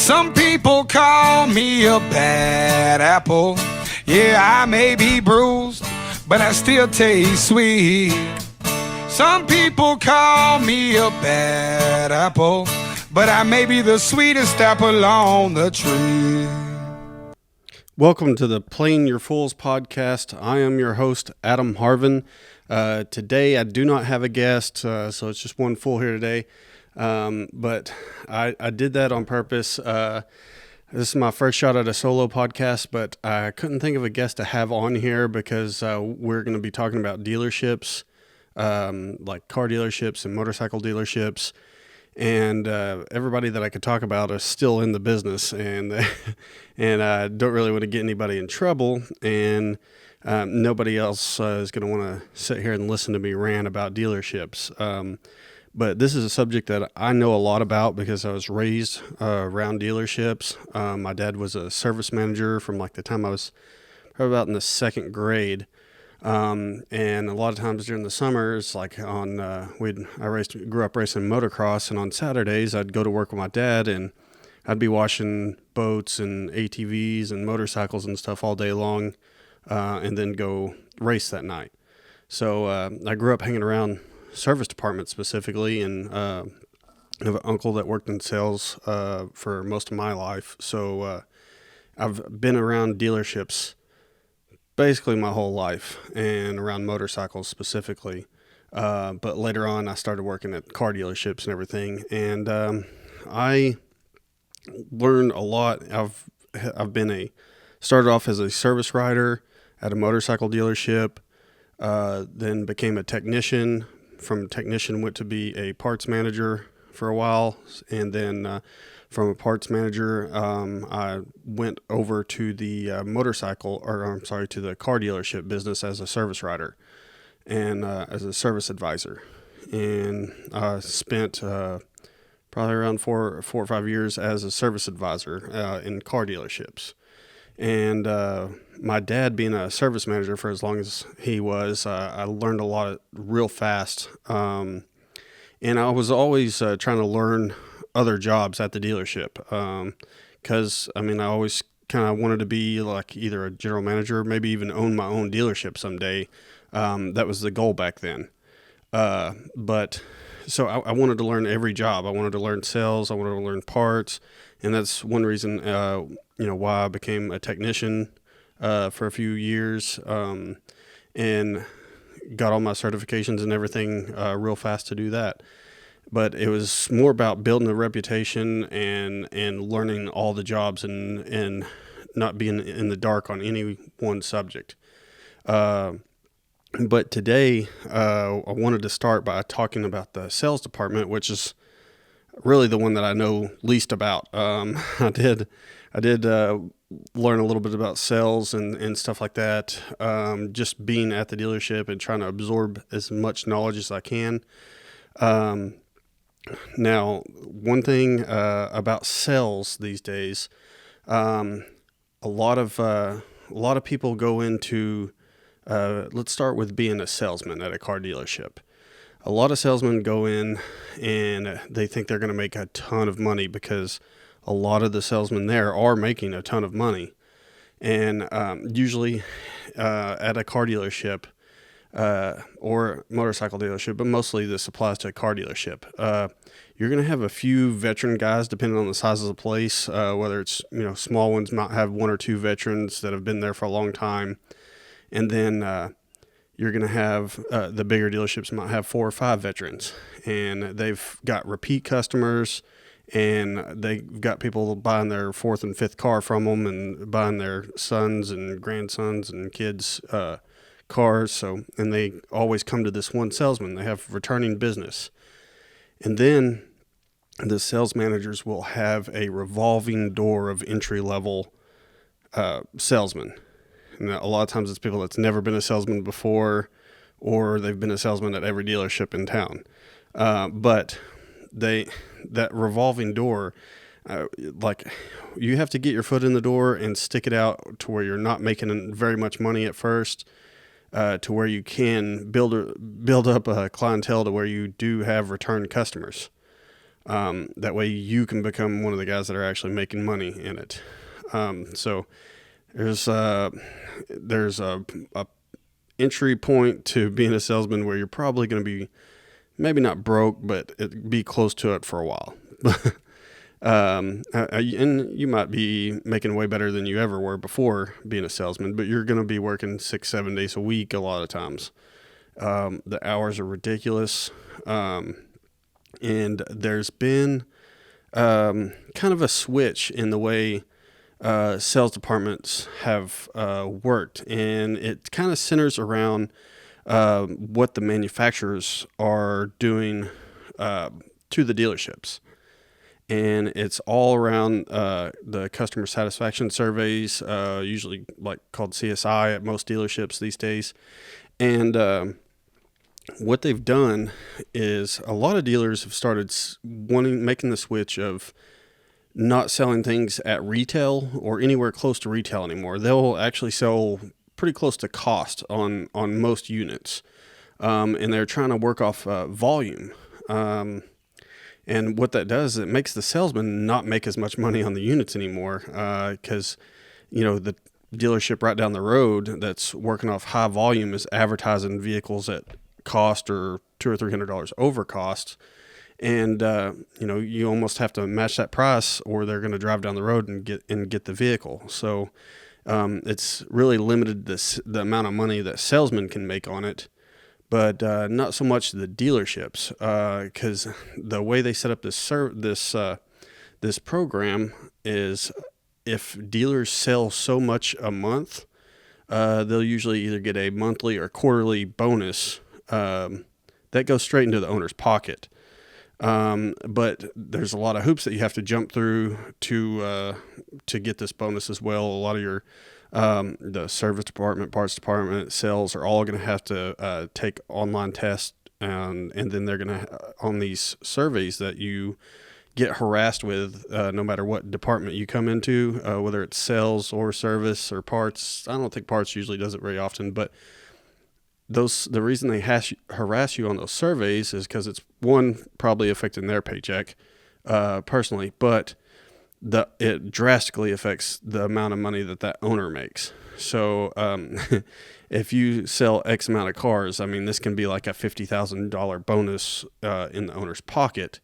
Some people call me a bad apple. Yeah, I may be bruised, but I still taste sweet. Some people call me a bad apple, but I may be the sweetest apple on the tree. Welcome to the Playing Your Fools podcast. I am your host, Adam Harvin. Today, I do not have a guest, so it's just one fool here today. But I did that on purpose. This is my first shot at a solo podcast, but I couldn't think of a guest to have on here because we're going to be talking about dealerships, like car dealerships and motorcycle dealerships. And everybody that I could talk about is still in the business, and I don't really want to get anybody in trouble, and nobody else is going to want to sit here and listen to me rant about dealerships. But this is a subject that I know a lot about because I was raised around dealerships. My dad was a service manager from like the time I was probably about in the second grade. And a lot of times during the summers, like on, grew up racing motocross, and on Saturdays I'd go to work with my dad, and I'd be washing boats and ATVs and motorcycles and stuff all day long, and then go race that night. So, I grew up hanging around service departments specifically, and, I have an uncle that worked in sales, for most of my life. So, I've been around dealerships basically my whole life, and around motorcycles specifically. But later on, I started working at car dealerships and everything, and I learned a lot. I've started off as a service writer at a motorcycle dealership, then became a technician. From technician, went to be a parts manager for a while, and then from a parts manager, I went over to the to the car dealership business as a service writer and as a service advisor. And I spent probably around four or 5 years as a service advisor in car dealerships. And my dad being a service manager for as long as he was, I learned a lot real fast. And I was always trying to learn other jobs at the dealership, because I always kind of wanted to be like either a general manager or maybe even own my own dealership someday. That was the goal back then. But so I wanted to learn every job. I wanted to learn sales. I wanted to learn parts, and that's one reason why I became a technician for a few years, and got all my certifications and everything real fast to do that. But it was more about building a reputation and learning all the jobs and not being in the dark on any one subject. But today, I wanted to start by talking about the sales department, which is really the one that I know least about. I did learn a little bit about sales and stuff like that, just being at the dealership and trying to absorb as much knowledge as I can. Now, one thing about sales these days, a lot of people go into, let's start with being a salesman at a car dealership. A lot of salesmen go in and they think they're going to make a ton of money because a lot of the salesmen there are making a ton of money. And usually at a car dealership, or motorcycle dealership, but mostly this applies to a car dealership. You're going to have a few veteran guys, depending on the size of the place, whether it's, small ones might have one or two veterans that have been there for a long time. And then you're going to have the bigger dealerships might have 4 or 5 veterans, and they've got repeat customers, and they've got people buying their 4th and 5th car from them and buying their sons and grandsons and kids' cars. So, and they always come to this one salesman. They have returning business. And then the sales managers will have a revolving door of entry-level salesmen. And a lot of times it's people that's never been a salesman before, or they've been a salesman at every dealership in town. But that revolving door, like you have to get your foot in the door and stick it out to where you're not making very much money at first, to where you can build up a clientele to where you do have return customers. That way you can become one of the guys that are actually making money in it. So there's a entry point to being a salesman where you're probably going to be maybe not broke, but be close to it for a while. And you might be making way better than you ever were before being a salesman, but you're going to be working 6-7 days a week a lot of times. The hours are ridiculous. And there's been kind of a switch in the way sales departments have worked, and it kind of centers around what the manufacturers are doing to the dealerships. And it's all around the customer satisfaction surveys, usually like called CSI at most dealerships these days. And what they've done is a lot of dealers have started making the switch of not selling things at retail or anywhere close to retail anymore. They'll actually sell pretty close to cost on most units, and they're trying to work off volume. And what that does, it makes the salesman not make as much money on the units anymore, because the dealership right down the road that's working off high volume is advertising vehicles at cost or $200 or $300 over cost. And you almost have to match that price, or they're going to drive down the road and get the vehicle. So it's really limited the amount of money that salesmen can make on it, but not so much the dealerships, because the way they set up this program is if dealers sell so much a month, they'll usually either get a monthly or quarterly bonus that goes straight into the owner's pocket. But there's a lot of hoops that you have to jump through to get this bonus as well. A lot of your the service department, parts department, sales are all going to have to take online tests, and then they're going to on these surveys that you get harassed with, no matter what department you come into, whether it's sales or service or parts. I don't think parts usually does it very often, but the reason they harass you on those surveys is because it's one, probably affecting their paycheck personally, but it drastically affects the amount of money that owner makes. So if you sell X amount of cars, I mean, this can be like a $50,000 bonus in the owner's pocket.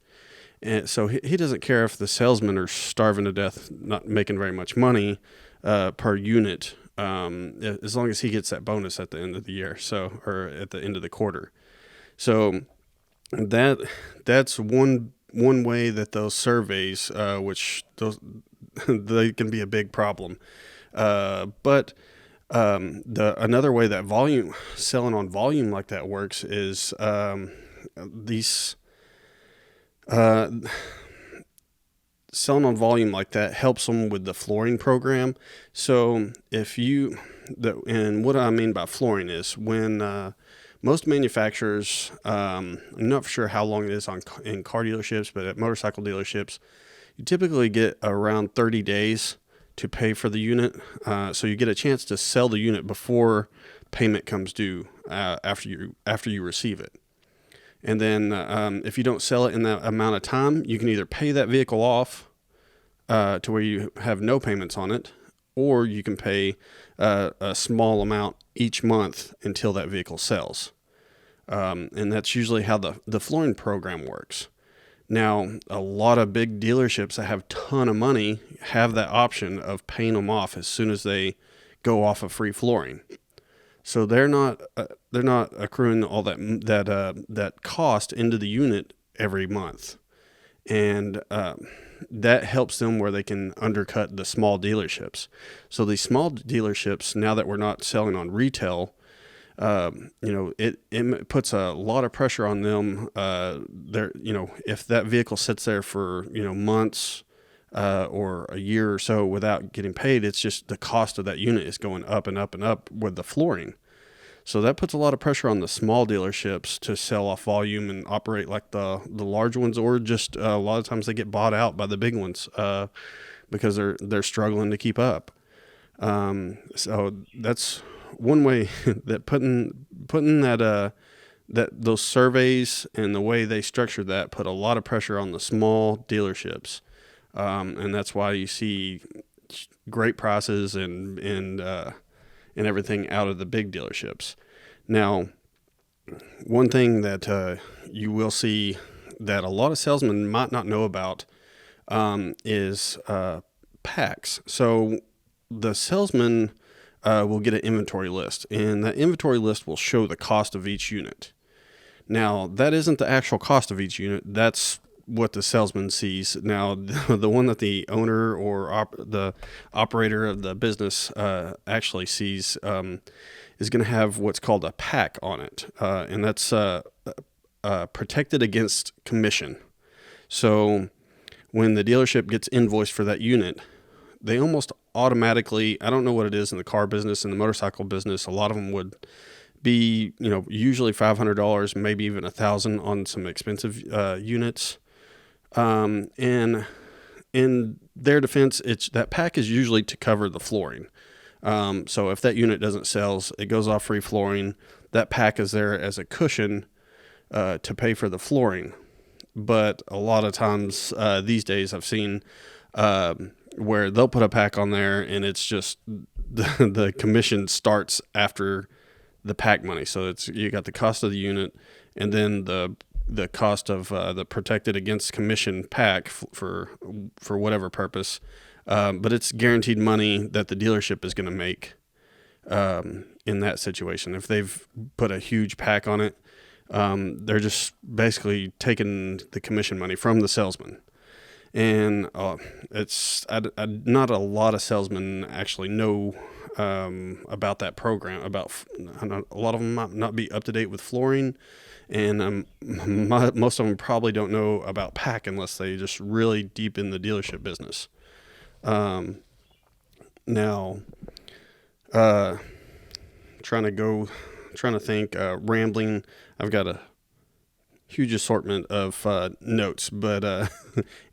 And so he doesn't care if the salesmen are starving to death, not making very much money per unit, as long as he gets that bonus at the end of the year, or at the end of the quarter. So that's one way that those surveys, which they can be a big problem. But another way that selling on volume like that works is selling on volume like that helps them with the flooring program. So and what I mean by flooring is when most manufacturers, I'm not sure how long it is in car dealerships, but at motorcycle dealerships, you typically get around 30 days to pay for the unit. So you get a chance to sell the unit before payment comes due after you receive it. And then if you don't sell it in that amount of time, you can either pay that vehicle off to where you have no payments on it, or you can pay a small amount each month until that vehicle sells. And that's usually how the flooring program works. Now, a lot of big dealerships that have a ton of money have that option of paying them off as soon as they go off of free flooring. So they're not accruing all that cost into the unit every month, and that helps them where they can undercut the small dealerships. So these small dealerships, now that we're not selling on retail, it puts a lot of pressure on them. If that vehicle sits there for months or a year or so without getting paid, it's just the cost of that unit is going up and up and up with the flooring. So that puts a lot of pressure on the small dealerships to sell off volume and operate like the large ones, or just a lot of times they get bought out by the big ones because they're struggling to keep up. So that's one way that putting that those surveys and the way they structure that put a lot of pressure on the small dealerships, and that's why you see great prices and everything out of the big dealerships. Now, one thing that you will see that a lot of salesmen might not know about is packs. So the salesman will get an inventory list, and that inventory list will show the cost of each unit. Now, that isn't the actual cost of each unit. That's what the salesman sees. Now, the one that the owner or the operator of the business actually sees is going to have what's called a pack on it, and that's protected against commission. So when the dealership gets invoiced for that unit, they almost automatically, I don't know what it is in the car business, in the motorcycle business, a lot of them would be, usually $500, maybe even $1,000 on some expensive units. And in their defense, that pack is usually to cover the flooring. So if that unit doesn't sell, it goes off free flooring. That pack is there as a cushion to pay for the flooring. But a lot of times these days I've seen where they'll put a pack on there and it's just the commission starts after the pack money. So you got the cost of the unit and then the cost of the protected against commission pack for whatever purpose. But it's guaranteed money that the dealership is going to make in that situation. If they've put a huge pack on it, they're just basically taking the commission money from the salesman. And it's not a lot of salesmen actually know about that program. A lot of them might not be up to date with flooring, and most of them probably don't know about pack unless they just really deep in the dealership business. Now, trying to think, rambling. I've got a huge assortment of notes, but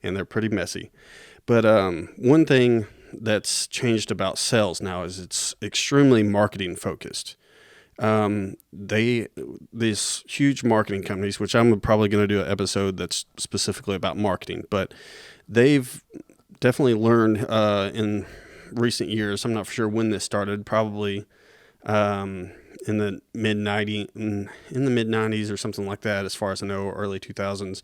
and they're pretty messy. But one thing that's changed about sales now is it's extremely marketing focused. These huge marketing companies, which I'm probably going to do an episode that's specifically about marketing, but they've definitely learned in recent years. I'm not sure when this started, probably in the mid 90s or something like that, as far as I know, early 2000s.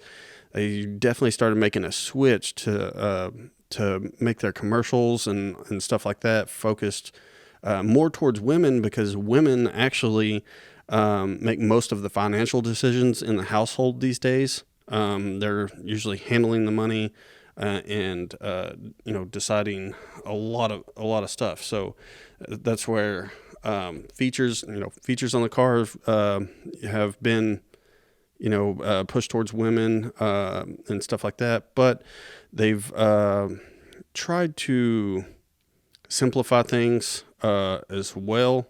They definitely started making a switch to make their commercials and stuff like that focused more towards women, because women actually make most of the financial decisions in the household these days. They're usually handling the money and deciding a lot of stuff. So that's where features on the car have been pushed towards women and stuff like that. But they've tried to simplify things as well.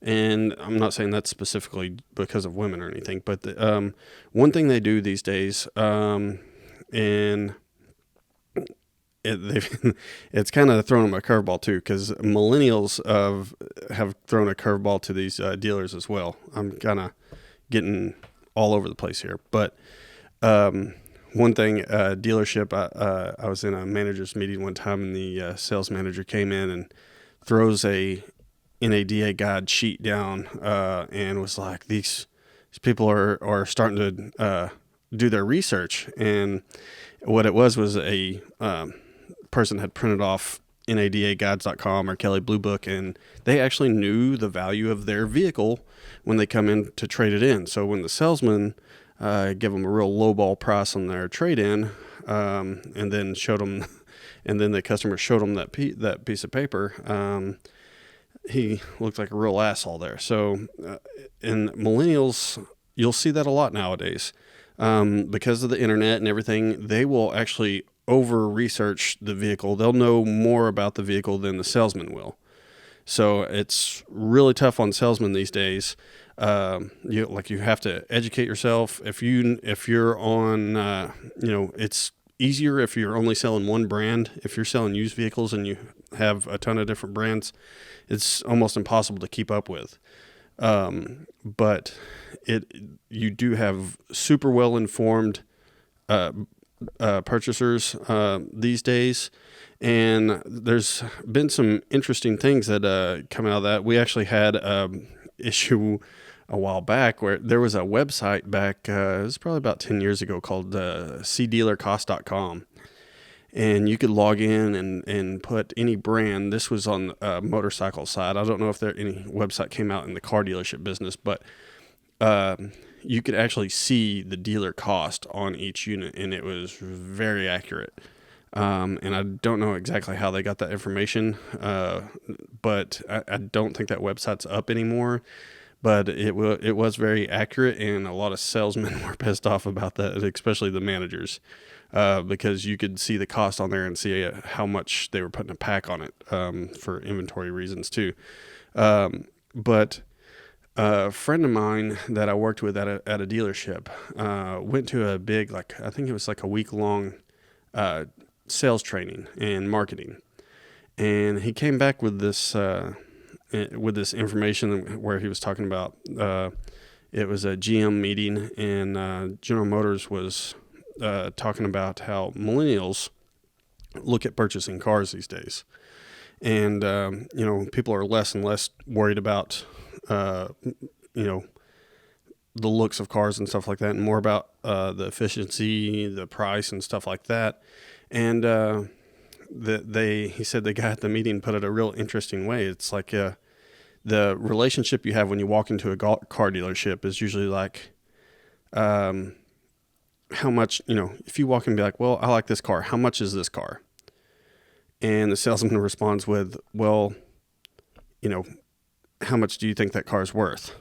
And I'm not saying that's specifically because of women or anything, but one thing they do these days, and it's kind of thrown them a curveball too, because millennials have thrown a curveball to these dealers as well. I'm kind of getting all over the place here, but one thing, dealership, I was in a manager's meeting one time, and the sales manager came in and throws a NADA guide sheet down and was like, these people are starting to do their research. And what it was a person had printed off NADAguides.com or Kelley Blue Book, and they actually knew the value of their vehicle when they come in to trade it in. So when the salesman give them a real lowball price on their trade-in, and then the customer showed them that piece of paper, he looked like a real asshole there. So in millennials, you'll see that a lot nowadays. Because of the internet and everything, they will actually over-research the vehicle. They'll know more about the vehicle than the salesman will. So it's really tough on salesmen these days. You have to educate yourself. If you're on, it's easier if you're only selling one brand. If you're selling used vehicles and you have a ton of different brands, it's almost impossible to keep up with. But you do have super well informed purchasers these days, and there's been some interesting things that come out of that. We actually had issue a while back where there was a website back, it was probably about 10 years ago, called cdealercost.com. And you could log in and put any brand. This was on the motorcycle side. I don't know if there any website came out in the car dealership business, but you could actually see the dealer cost on each unit, and it was very accurate. And I don't know exactly how they got that information, but I don't think that website's up anymore. But it was very accurate, and a lot of salesmen were pissed off about that, especially the managers, because you could see the cost on there and see how much they were putting a pack on it for inventory reasons too. But a friend of mine that I worked with at a dealership went to a big, I think it was like a week-long sales training and marketing, and he came back with this information where he was talking about it was a GM meeting, and General Motors was talking about how millennials look at purchasing cars these days, and people are less and less worried about the looks of cars and stuff like that, and more about the efficiency, the price, and stuff like that. And he said the guy at the meeting put it a real interesting way. It's like the relationship you have when you walk into a car dealership is usually like how much, if you walk in and be like, well, I like this car. How much is this car? And the salesman responds with, well, how much do you think that car is worth?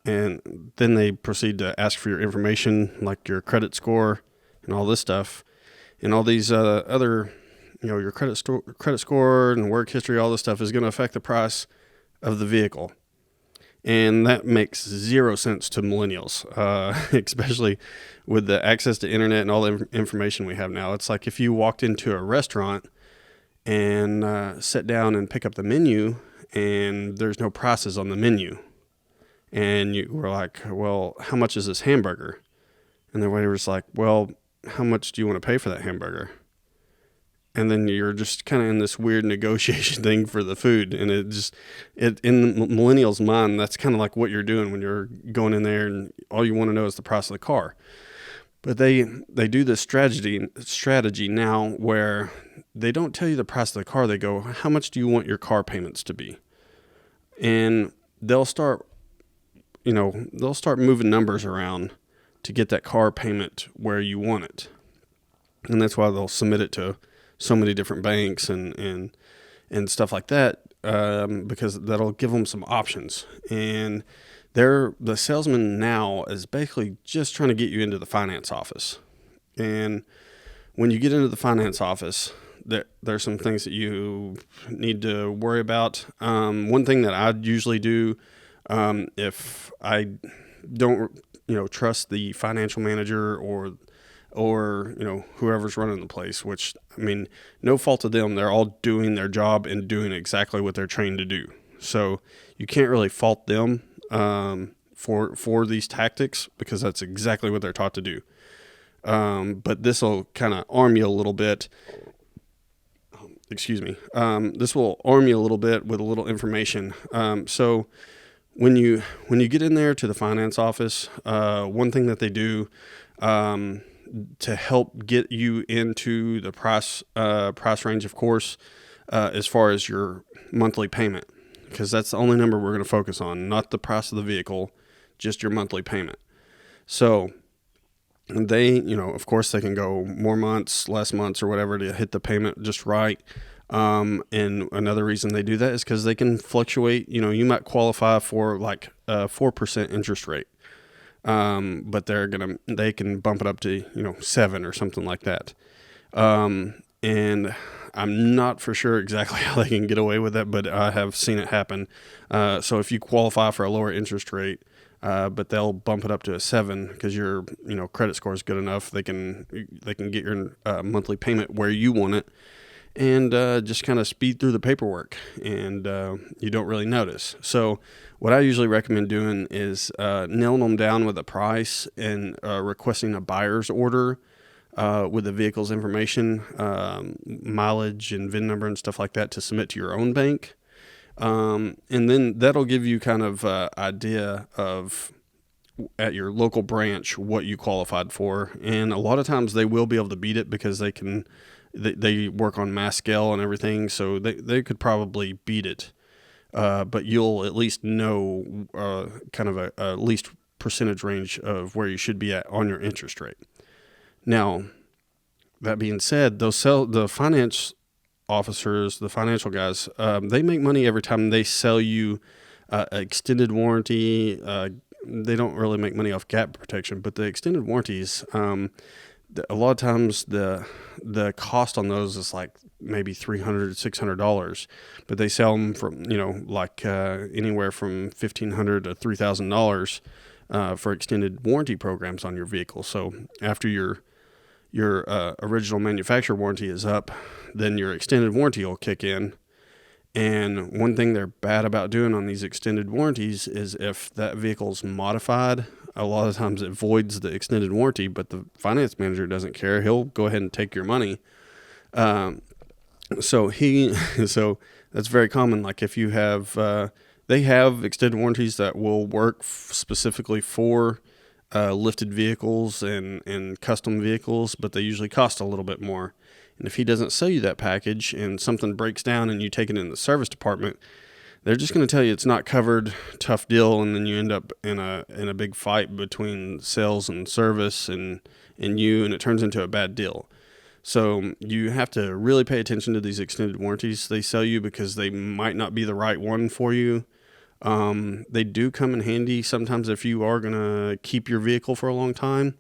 And then they proceed to ask for your information, like your credit score and all this stuff, and all these other, your credit score and work history. All this stuff is going to affect the price of the vehicle, and that makes zero sense to millennials, especially with the access to internet and all the information we have now. It's like if you walked into a restaurant and sat down and pick up the menu, and there's no prices on the menu. And you were like, well, how much is this hamburger? And the waiter was like, well, how much do you want to pay for that hamburger? And then you're just kind of in this weird negotiation thing for the food. And in the millennials' mind, that's kind of like what you're doing when you're going in there and all you want to know is the price of the car. But they do this strategy now where they don't tell you the price of the car. They go, how much do you want your car payments to be? And they'll start moving numbers around to get that car payment where you want it. And that's why they'll submit it to so many different banks and stuff like that, because that'll give them some options. And the salesman now is basically just trying to get you into the finance office. And when you get into the finance office, there's some things that you need to worry about. One thing that I usually do, if I don't, trust the financial manager or whoever's running the place, which, no fault of them. They're all doing their job and doing exactly what they're trained to do. So you can't really fault them, for these tactics, because that's exactly what they're taught to do. But this will kind of arm you a little bit. This will arm you a little bit with a little information. So when you get in there to the finance office, one thing that they do to help get you into the price range, of course, as far as your monthly payment, because that's the only number we're going to focus on, not the price of the vehicle, just your monthly payment. So they, of course, they can go more months, less months, or whatever to hit the payment just right. And another reason they do that is because they can fluctuate. You might qualify for like a 4% interest rate, but they can bump it up to 7 or something like that. And I'm not for sure exactly how they can get away with that, but I have seen it happen. So if you qualify for a lower interest rate, but they'll bump it up to a 7 because your credit score is good enough, they can get your monthly payment where you want it. and just kind of speed through the paperwork, and you don't really notice. So what I usually recommend doing is nailing them down with a price and requesting a buyer's order with the vehicle's information, mileage and VIN number and stuff like that to submit to your own bank. And then that'll give you kind of idea of at your local branch what you qualified for. And a lot of times they will be able to beat it because they work on mass scale and everything. So they could probably beat it. But you'll at least know kind of a least percentage range of where you should be at on your interest rate. Now, that being said, the finance officers, the financial guys, they make money every time they sell you extended warranty. They don't really make money off gap protection, but the extended warranties, a lot of times the cost on those is like maybe $300, $600, but they sell them from, anywhere from $1,500 to $3,000 for extended warranty programs on your vehicle. So after your original manufacturer warranty is up, then your extended warranty will kick in. And one thing they're bad about doing on these extended warranties is if that vehicle's modified, a lot of times it voids the extended warranty, but the finance manager doesn't care. He'll go ahead and take your money. So that's very common. Like if you have, they have extended warranties that will work specifically for lifted vehicles and custom vehicles, but they usually cost a little bit more. And if he doesn't sell you that package and something breaks down and you take it in the service department, they're just going to tell you it's not covered, tough deal, and then you end up in a big fight between sales and service and you, and it turns into a bad deal. So you have to really pay attention to these extended warranties they sell you because they might not be the right one for you. They do come in handy sometimes if you are going to keep your vehicle for a long time.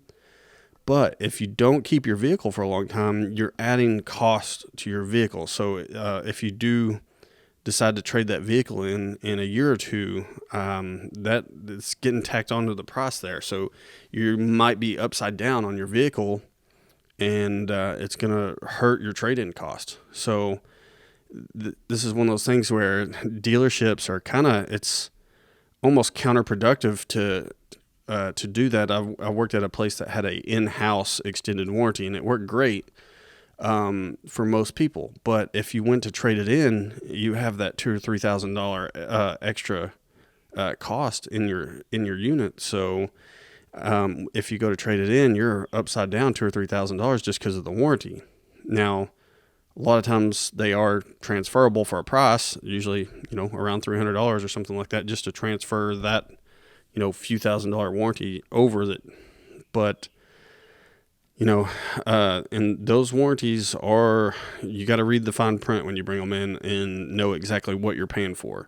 But if you don't keep your vehicle for a long time, you're adding cost to your vehicle. So if you do decide to trade that vehicle in a year or two, that it's getting tacked onto the price there. So you might be upside down on your vehicle, and it's going to hurt your trade-in cost. So this is one of those things where dealerships are it's almost counterproductive to do that. I worked at a place that had a in-house extended warranty, and it worked great for most people. But if you went to trade it in, you have that $2,000 or $3,000 extra cost in your unit. So if you go to trade it in, you're upside down $2,000 or $3,000 just because of the warranty. Now, a lot of times they are transferable for a price, usually around $300 or something like that, just to transfer that few $1,000 warranty over that. But and those warranties you got to read the fine print when you bring them in and know exactly what you're paying for.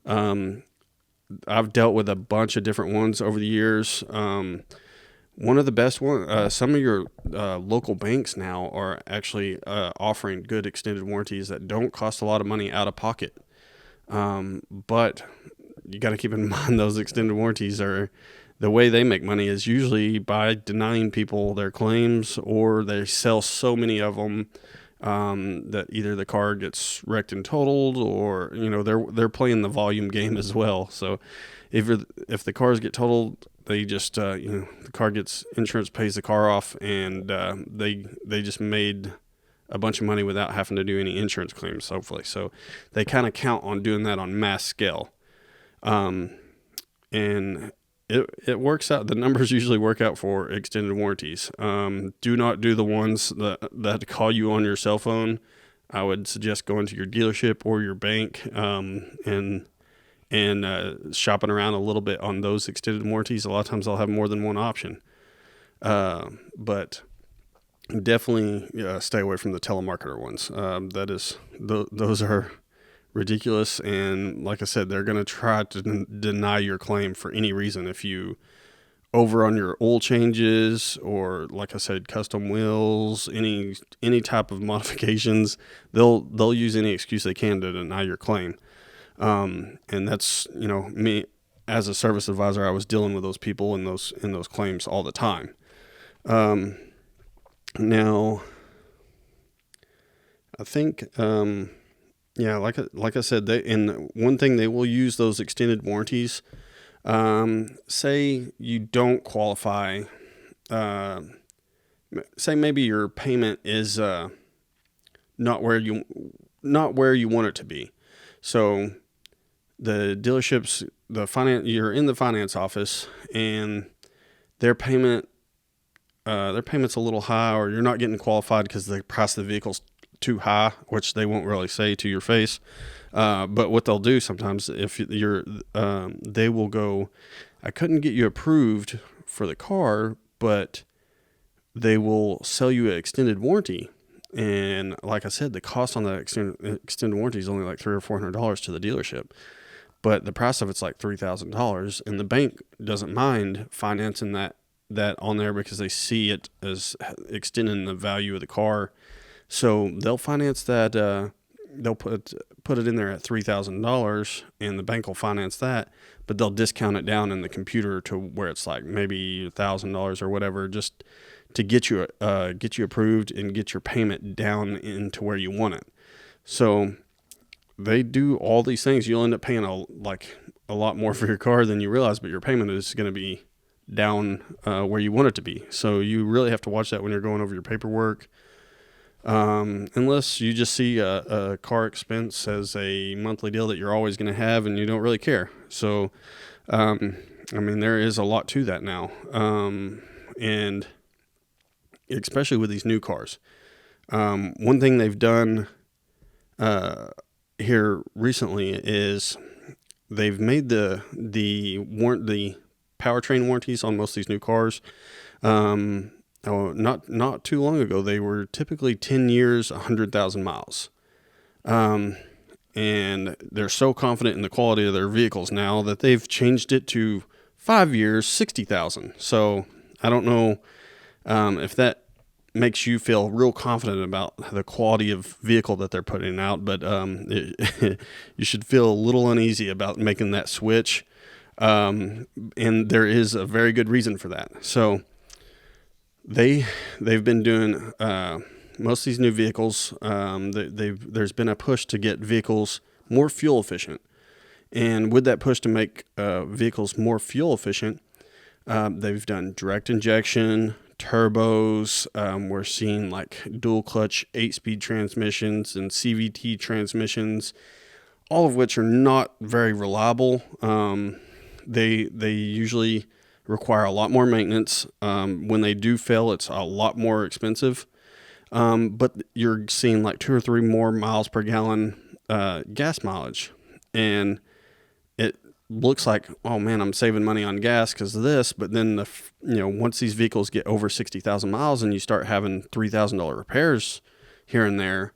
I've dealt with a bunch of different ones over the years. One of the best ones, some of your local banks now are actually offering good extended warranties that don't cost a lot of money out of pocket. But you got to keep in mind those extended warranties the way they make money is usually by denying people their claims, or they sell so many of them that either the car gets wrecked and totaled, or they're playing the volume game as well. So if the cars get totaled, they just the car gets insurance, pays the car off, and they just made a bunch of money without having to do any insurance claims, hopefully. So they kind of count on doing that on mass scale. And it works out. The numbers usually work out for extended warranties. Do not do the ones that call you on your cell phone. I would suggest going to your dealership or your bank, and shopping around a little bit on those extended warranties. A lot of times they'll have more than one option. But definitely stay away from the telemarketer ones. Those are ridiculous, and like I said, they're going to try to deny your claim for any reason. If you over on your oil changes, or like I said, custom wheels, any type of modifications, they'll use any excuse they can to deny your claim. And that's me as a service advisor, I was dealing with those people in those claims all the time. Now, I think, yeah, like I said, and one thing they will use those extended warranties. Say you don't qualify. Uh, Say maybe your payment is not where you want it to be. So the dealerships, you're in the finance office, and their payment's a little high, or you're not getting qualified because the price of the vehicle's too high, which they won't really say to your face. But what they'll do sometimes, if they will go, I couldn't get you approved for the car, but they will sell you an extended warranty. And like I said, the cost on that extended warranty is only like $300 or $400 to the dealership, but the price of it's like $3,000, and the bank doesn't mind financing that on there because they see it as extending the value of the car. So they'll finance that. They'll put it in there at $3,000, and the bank will finance that, but they'll discount it down in the computer to where it's like maybe $1,000 or whatever, just to get you approved and get your payment down into where you want it. So they do all these things. You'll end up paying a lot more for your car than you realize, but your payment is going to be down where you want it to be. So you really have to watch that when you're going over your paperwork. Unless you just see a car expense as a monthly deal that you're always going to have and you don't really care. So, there is a lot to that now. And especially with these new cars. One thing they've done here recently is they've made the powertrain warranties on most of these new cars. Not too long ago, they were typically 10 years, 100,000 miles. And they're so confident in the quality of their vehicles now that they've changed it to 5 years, 60,000. So I don't know if that makes you feel real confident about the quality of vehicle that they're putting out, but you should feel a little uneasy about making that switch. And there is a very good reason for that. So they've been doing most of these new vehicles. There's been a push to get vehicles more fuel efficient, and with that push to make vehicles more fuel efficient, they've done direct injection, turbos. We're seeing like dual clutch 8-speed transmissions and CVT transmissions, all of which are not very reliable. They usually require a lot more maintenance. When they do fail, it's a lot more expensive. But you're seeing like 2 or 3 more miles per gallon gas mileage, and it looks like, oh man, I'm saving money on gas because of this. But then once these vehicles get over 60,000 miles and you start having $3,000 repairs here and there,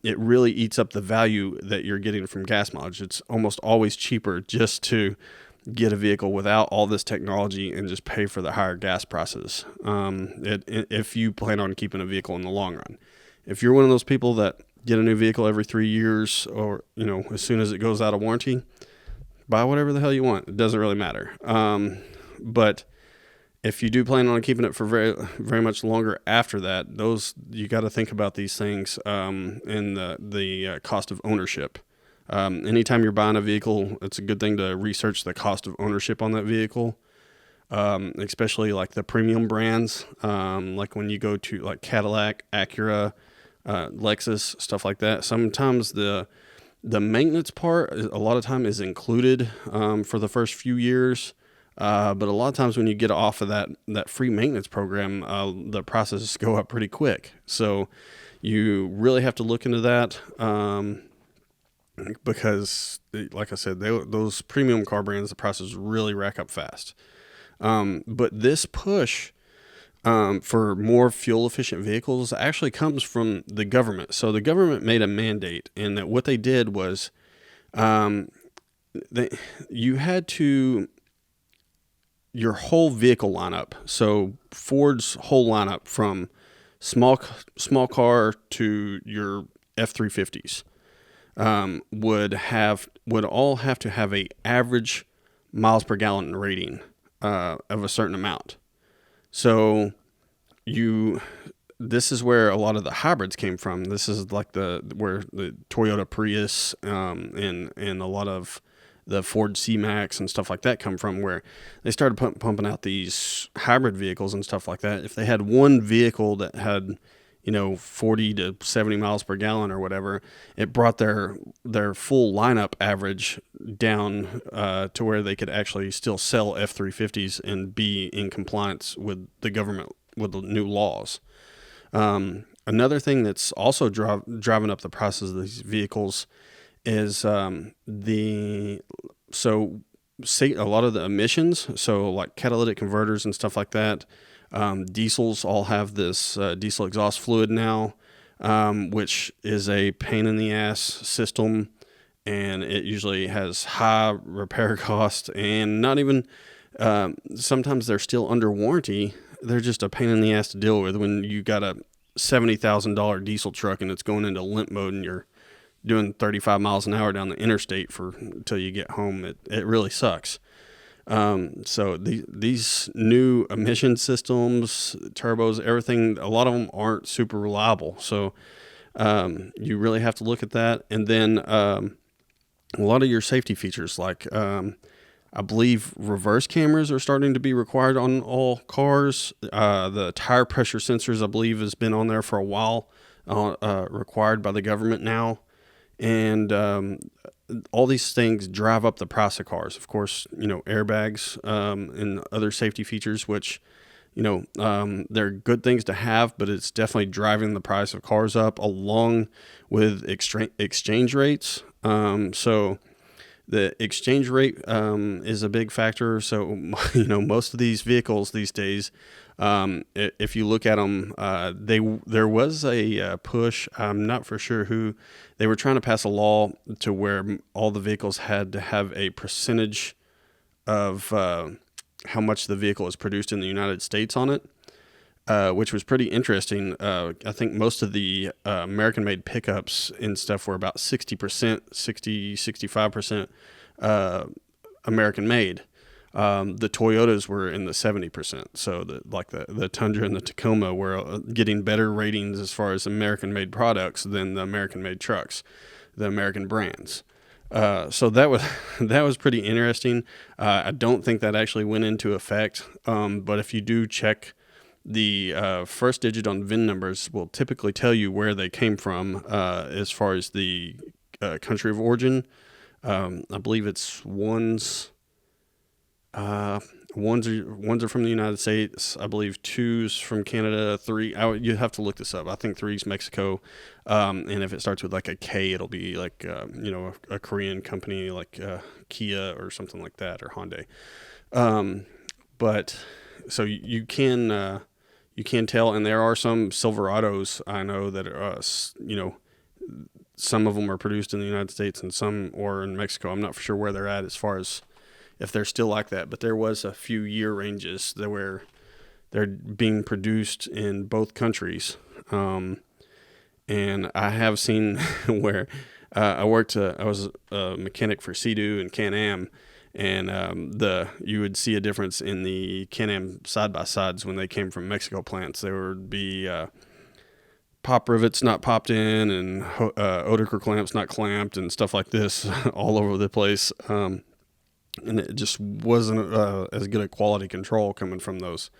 it really eats up the value that you're getting from gas mileage. It's almost always cheaper just to get a vehicle without all this technology and just pay for the higher gas prices. If you plan on keeping a vehicle in the long run. If you're one of those people that get a new vehicle every 3 years, or as soon as it goes out of warranty, buy whatever the hell you want. It doesn't really matter. But if you do plan on keeping it for very, very much longer after that, you got to think about these things and the cost of ownership. Anytime you're buying a vehicle, it's a good thing to research the cost of ownership on that vehicle, especially like the premium brands, like when you go to like Cadillac, Acura, Lexus, stuff like that. Sometimes the maintenance part, a lot of time, is included for the first few years. But a lot of times when you get off of that free maintenance program, the prices go up pretty quick. So you really have to look into that. Because, like I said, those premium car brands, the prices really rack up fast. But this push for more fuel-efficient vehicles actually comes from the government. So the government made a mandate, and that what they did was you had to, your whole vehicle lineup, so Ford's whole lineup from small car to your F-350s, would all have to have a average miles per gallon rating of a certain amount. So this is where a lot of the hybrids came from. This is like where the Toyota Prius and a lot of the Ford C-Max and stuff like that come from, where they started pumping out these hybrid vehicles and stuff like that. If they had one vehicle that had 40 to 70 miles per gallon or whatever, it brought their full lineup average down to where they could actually still sell F-350s and be in compliance with the government, with the new laws. Another thing that's also driving up the prices of these vehicles is a lot of the emissions. So like catalytic converters and stuff like that. Diesels all have this diesel exhaust fluid now, which is a pain in the ass system, and it usually has high repair costs, and not even sometimes they're still under warranty. They're just a pain in the ass to deal with when you got a $70,000 diesel truck and it's going into limp mode and you're doing 35 miles an hour down the interstate until you get home. It really sucks. So these new emission systems, turbos, everything, a lot of them aren't super reliable. So you really have to look at that. And then a lot of your safety features, like I believe reverse cameras are starting to be required on all cars. The tire pressure sensors, I believe, has been on there for a while, required by the government now. And all these things drive up the price of cars. Of course, airbags and other safety features, which, they're good things to have, but it's definitely driving the price of cars up, along with exchange rates. So the exchange rate is a big factor. So, most of these vehicles these days, if you look at them, there was a push. I'm not for sure who. They were trying to pass a law to where all the vehicles had to have a percentage of how much the vehicle is produced in the United States on it, which was pretty interesting. I think most of the American-made pickups and stuff were about 65% American-made. The Toyotas were in the 70%. So the Tundra and the Tacoma were getting better ratings as far as American-made products than the American-made trucks, the American brands. So that was pretty interesting. I don't think that actually went into effect. But if you do check, the first digit on VIN numbers will typically tell you where they came from as far as the country of origin. I believe it's ones are from the United States. I believe 2's from Canada. 3, you have to look this up. I think 3's Mexico. And if it starts with like a K, it'll be like a Korean company like Kia or something like that, or Hyundai. But so you can tell, and there are some Silverados I know that are some of them are produced in the United States and some are in Mexico. I'm not for sure where they're at as far as if they're still like that, but there was a few year ranges where they're being produced in both countries. And I have seen where I was a mechanic for Sea-Doo and Can-Am, and you would see a difference in the Can-Am side-by-sides when they came from Mexico plants. There would be pop rivets not popped in, and Oetiker clamps not clamped, and stuff like this all over the place. And it just wasn't as good a quality control coming from those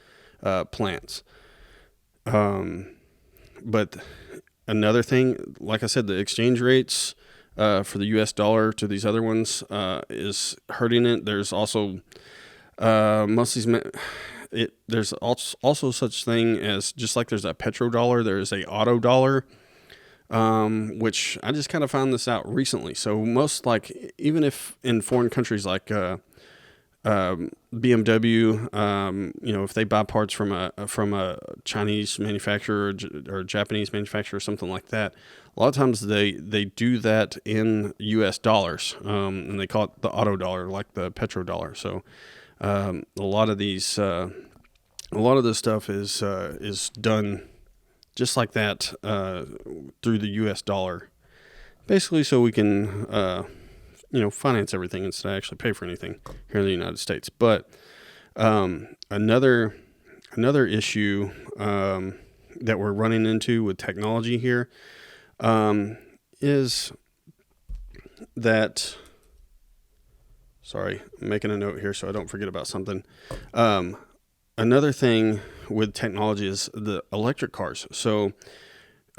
plants. But another thing, like I said, the exchange rates for the U.S. dollar to these other ones is hurting it. There's also most of these. There's also such thing as, just like there's a petrodollar, there's a auto dollar. Which I just kind of found this out recently. So most, like, even if in foreign countries like BMW, if they buy parts from a Chinese manufacturer or Japanese manufacturer or something like that, a lot of times they do that in U.S. dollars, and they call it the auto dollar, like the petrodollar. So a lot of this stuff is done just like that through the U.S. dollar, basically, so we can finance everything instead of actually pay for anything here in the United States. But another issue that we're running into with technology here is that. Sorry, I'm making a note here so I don't forget about something. Another thing with technology is the electric cars. So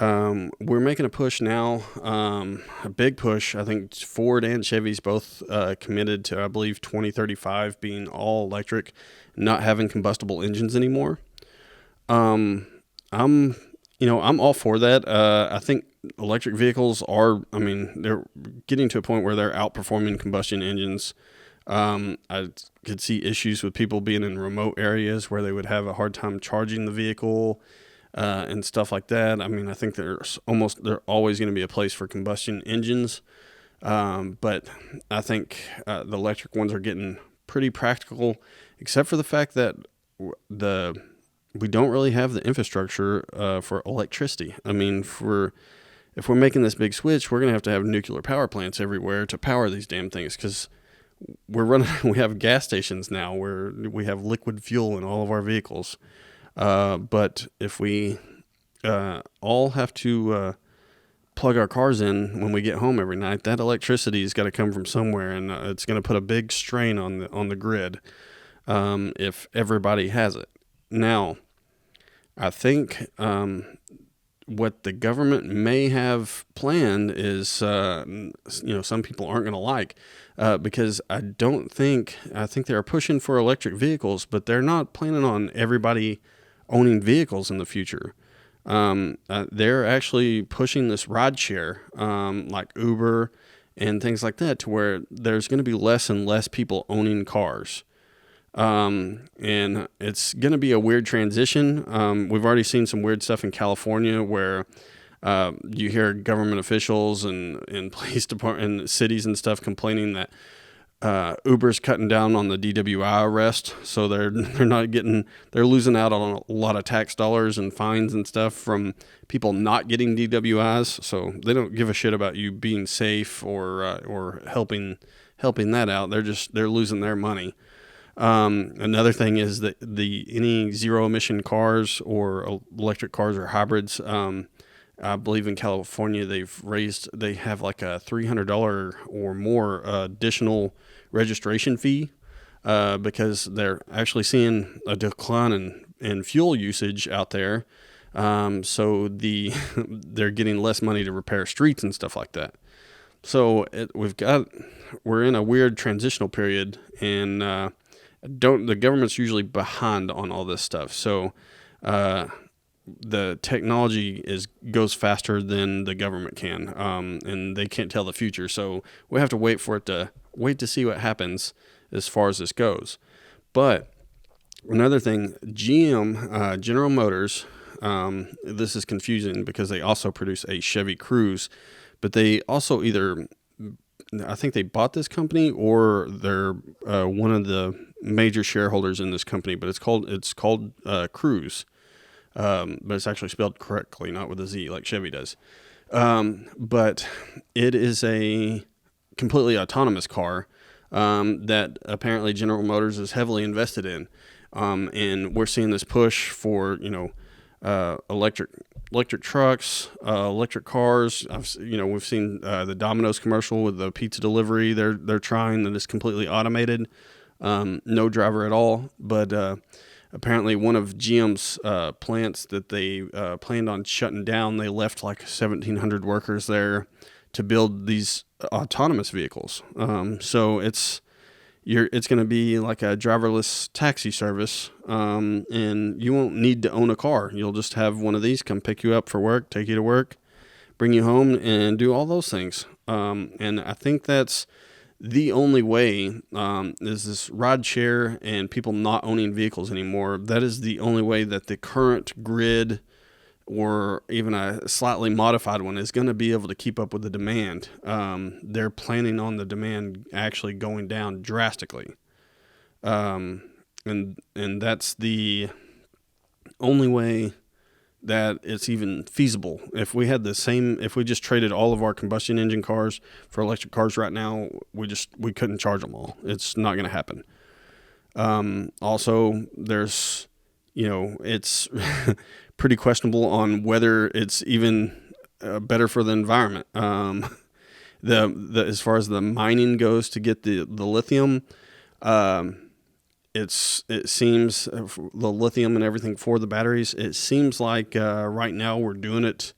we're making a push now, a big push. I think Ford and Chevy's both committed to, I believe, 2035 being all electric, not having combustible engines anymore. I'm all for that. I think electric vehicles they're getting to a point where they're outperforming combustion engines. I could see issues with people being in remote areas where they would have a hard time charging the vehicle, and stuff like that. I mean, I think there's always going to be a place for combustion engines. But I think, the electric ones are getting pretty practical, except for the fact that we don't really have the infrastructure, for electricity. I mean, if we're making this big switch, we're going to have nuclear power plants everywhere to power these damn things, because we have gas stations now where we have liquid fuel in all of our vehicles. But if we all have to plug our cars in when we get home every night, that electricity has got to come from somewhere, and it's going to put a big strain on the grid, if everybody has it. Now, I think what the government may have planned is, some people aren't going to like, because I think they're pushing for electric vehicles, but they're not planning on everybody owning vehicles in the future. They're actually pushing this ride share, like Uber and things like that, to where there's going to be less and less people owning cars. And it's going to be a weird transition. We've already seen some weird stuff in California where you hear government officials and police department and cities and stuff complaining that Uber's cutting down on the DWI arrest, so they're losing out on a lot of tax dollars and fines and stuff from people not getting DWIs. So they don't give a shit about you being safe or helping that out. They're losing their money. Another thing is that any zero emission cars or electric cars or hybrids, I believe in California they have like a $300 or more additional registration fee, because they're actually seeing a decline in fuel usage out there. So they're getting less money to repair streets and stuff like that. So we're in a weird transitional period, and the government's usually behind on all this stuff. So the technology goes faster than the government can, and they can't tell the future. So we have to wait to see what happens as far as this goes. But another thing, GM, General Motors, this is confusing because they also produce a Chevy Cruze, but they also I think they bought this company, or they're one of the major shareholders in this company, but it's called Cruze. But it's actually spelled correctly, not with a Z like Chevy does. But it is a completely autonomous car that apparently General Motors is heavily invested in. And we're seeing this push for, electric trucks, electric cars. We've seen the Domino's commercial with the pizza delivery. They're trying that is completely automated, no driver at all. But apparently, one of GM's plants that they planned on shutting down, they left like 1,700 workers there to build these autonomous vehicles. So it's going to be like a driverless taxi service, and you won't need to own a car. You'll just have one of these come pick you up for work, take you to work, bring you home, and do all those things. And I think that's the only way, is this ride share and people not owning vehicles anymore. That is the only way that the current grid, or even a slightly modified one, is going to be able to keep up with the demand. They're planning on the demand actually going down drastically. And that's the only way that it's even feasible. If we just traded all of our combustion engine cars for electric cars right now, we couldn't charge them all. It's not going to happen. Also, there's, it's pretty questionable on whether it's even better for the environment. The as far as the mining goes to get the lithium, it seems the lithium and everything for the batteries. It seems like right now we're doing it,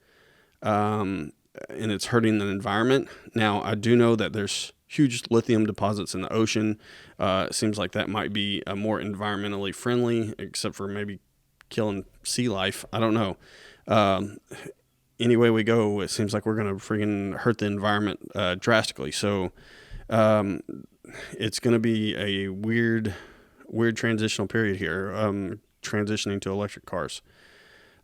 and it's hurting the environment. Now I do know that there's huge lithium deposits in the ocean. It seems like that might be more environmentally friendly, except for maybe killing sea life. I don't know. Any way we go, it seems like we're going to freaking hurt the environment drastically. So it's going to be a weird transitional period here, transitioning to electric cars,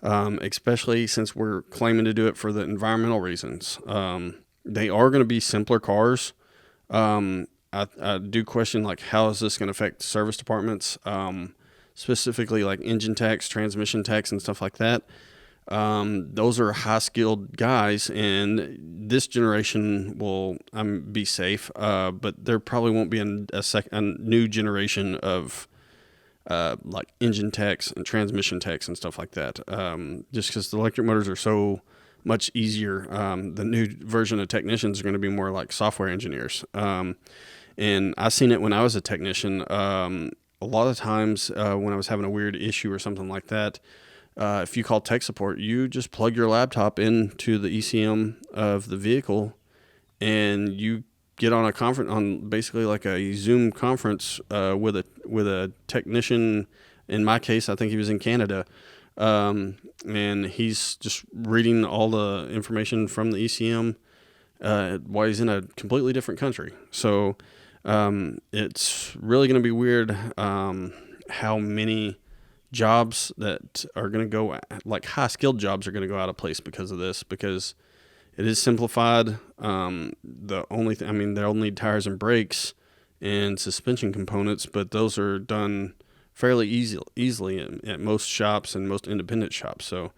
especially since we're claiming to do it for the environmental reasons. They are going to be simpler cars. I do question, like, how is this going to affect service departments, specifically like engine techs, transmission techs, and stuff like that. Those are high-skilled guys, and this generation will be safe, but there probably won't be a new generation of like engine techs and transmission techs and stuff like that, just because the electric motors are so much easier. The new version of technicians are going to be more like software engineers, and I seen it when I was a technician. A lot of times when I was having a weird issue or something like that, if you call tech support, you just plug your laptop into the ECM of the vehicle, and you get on a conference, on basically like a Zoom conference with a technician. In my case, I think he was in Canada, and he's just reading all the information from the ECM while he's in a completely different country. So it's really going to be weird how many jobs that are going to go, like high skilled jobs, are going to go out of place because of this, because it is simplified. They'll need tires and brakes and suspension components, but those are done fairly easily at most shops and most independent shops. So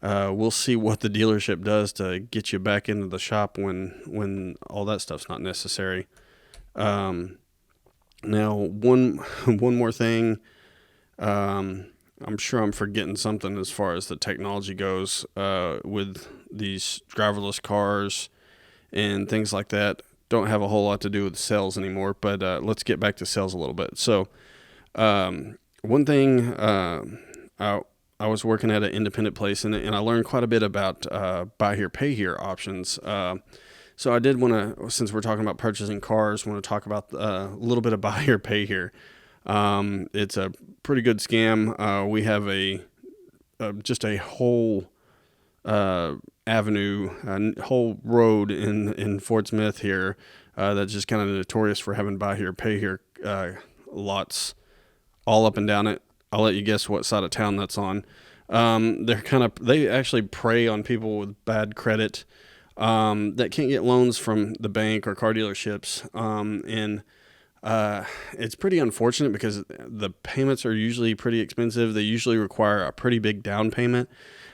we'll see what the dealership does to get you back into the shop when all that stuff's not necessary. Now, one more thing. I'm sure I'm forgetting something as far as the technology goes with these driverless cars and things like that. Don't have a whole lot to do with sales anymore, but let's get back to sales a little bit. So one thing, I was working at an independent place, and I learned quite a bit about buy here, pay here options. So I did want to, since we're talking about purchasing cars, want to talk about a little bit of buy here, pay here. It's a pretty good scam. We have just a whole avenue, a whole road in Fort Smith here that's just kind of notorious for having buy here, pay here lots all up and down it. I'll let you guess what side of town that's on. They actually prey on people with bad credit that can't get loans from the bank or car dealerships, and it's pretty unfortunate because the payments are usually pretty expensive. They usually require a pretty big down payment.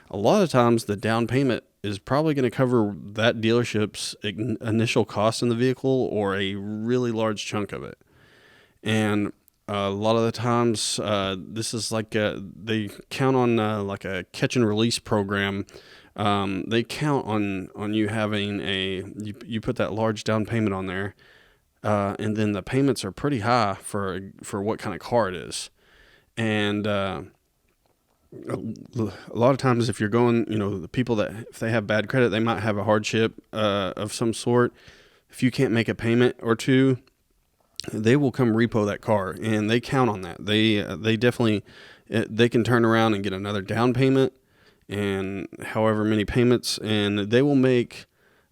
A lot of times the down payment is probably going to cover that dealership's initial cost in the vehicle or a really large chunk of it. And a lot of the times this is like they count on like a catch and release program. They count on you having you put that large down payment on there. And then the payments are pretty high for what kind of car it is. And a lot of times if you're going, the people that, if they have bad credit, they might have a hardship of some sort. If you can't make a payment or two, they will come repo that car, and they count on that. They definitely, they can turn around and get another down payment and however many payments, and they will make,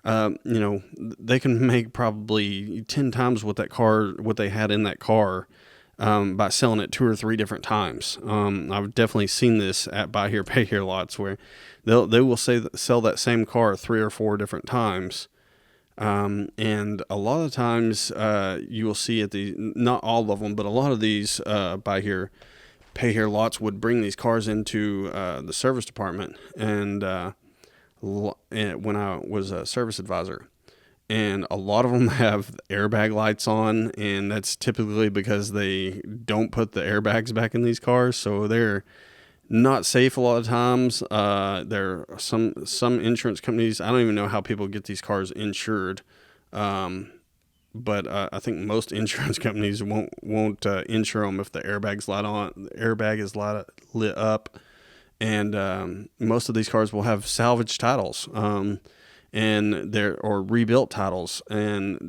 they can make probably 10 times what they had in that car, by selling it 2 or 3 different times. I've definitely seen this at buy here, pay here lots where they will sell that same car 3 or 4 different times. And a lot of times, you will see not all of them, but a lot of these, buy here, pay here lots would bring these cars into, the service department. And when I was a service advisor, and a lot of them have airbag lights on, and that's typically because they don't put the airbags back in these cars. So they're not safe a lot of times. There are some insurance companies. I don't even know how people get these cars insured. But I think most insurance companies won't insure them if the airbag is lit up, and most of these cars will have salvage titles, and or rebuilt titles, and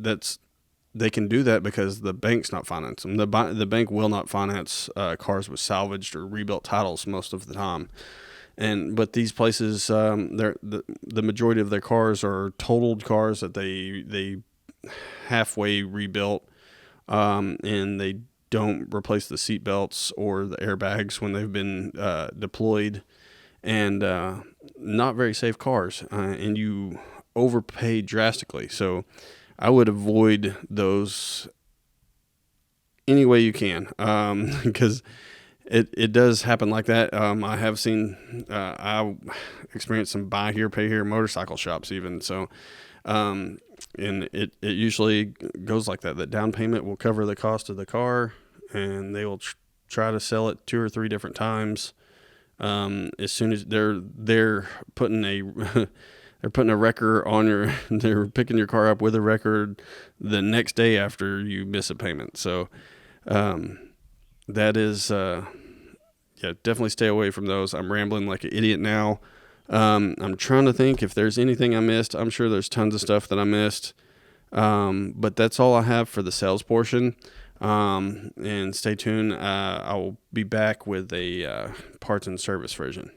they can do that because the bank's not financing them. The bank will not finance cars with salvaged or rebuilt titles most of the time. But these places, the majority of their cars are totaled cars that they halfway rebuilt, and they don't replace the seat belts or the airbags when they've been deployed, and not very safe cars, and you overpay drastically. So I would avoid those any way you can, because it does happen like that. I have seen, I experienced some buy here, pay here motorcycle shops even. So, and it usually goes like that. That down payment will cover the cost of the car, and they will try to sell it 2 or 3 different times. As soon as they're putting a wrecker on they're picking your car up with a record the next day after you miss a payment. So, that is, definitely stay away from those. I'm rambling like an idiot now. I'm trying to think if there's anything I missed. I'm sure there's tons of stuff that I missed. But that's all I have for the sales portion. And stay tuned. I will be back with a parts and service version.